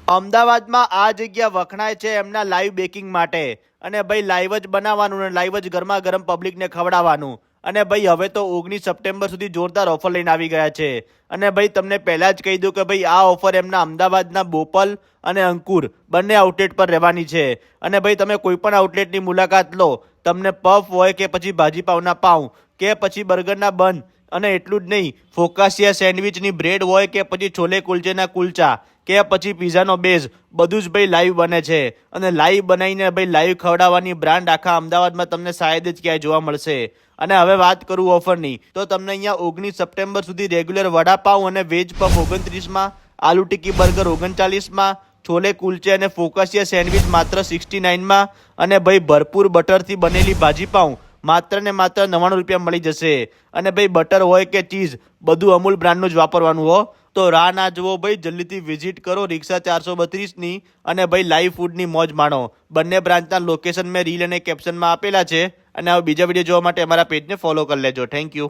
અમદાવાદમાં આ જગ્યા વખણાય છે એમના લાઈવ બેકિંગ માટે અને ભાઈ લાઈવ જ બનાવવાનું અને લાઈવ જ ગરમા ગરમ પબ્લિકને ખવડાવવાનું અને ભાઈ હવે તો 19 સપ્ટેમ્બર સુધી જોરદાર ઓફર લઈને આવી ગયા છે અને ભાઈ તમને પહેલાં જ કહી દઉં કે ભાઈ આ ઓફર એમના અમદાવાદના બોપલ અને અંકુર બંને આઉટલેટ પર રહેવાની છે અને ભાઈ તમે કોઈ પણ આઉટલેટની મુલાકાત લો તમને પફ હોય કે પછી ભાજીપાવના પાઉં કે પછી બર્ગરના બન અને એટલું જ નહીં ફોકાસિયા સેન્ડવિચની બ્રેડ હોય કે પછી છોલે કુલચેના કુલચા કે પછી પીઝાનો બેઝ બધું જ ભાઈ લાઈવ બને છે અને લાઈવ બનાવીને ભાઈ લાઈવ ખવડાવવાની બ્રાન્ડ આખા અમદાવાદમાં તમને શાયદ જ ક્યાંય જોવા મળશે અને હવે વાત કરું ઓફરની તો તમને અહીંયા 19 સપ્ટેમ્બર સુધી રેગ્યુલર વડાપાઉં અને વેજ પફ 29માં, આલુ ટિક્કી બર્ગર 39માં, છોલે કુલચે અને ફોકાસિયા સેન્ડવિચ માત્ર 69માં અને ભાઈ ભરપૂર બટરથી બનેલી ભાજીપાઉં માત્ર ને માત્ર 99 રૂપિયા મળી જશે અને ભાઈ બટર હોય કે ચીઝ બધું અમૂલ બ્રાન્ડનું જ વાપરવાનું હો તો રાહ ના જુઓ ભાઈ જલ્દીથી વિઝિટ કરો રિક્ષા 432ની અને ભાઈ લાઈવ ફૂડની મોજ માણો બંને બ્રાન્ચના લોકેશન મેં રીલ અને કેપ્શનમાં આપેલા છે અને હવે બીજા વિડીયો જોવા માટે અમારા પેજને ફોલો કરી લેજો થેન્ક યુ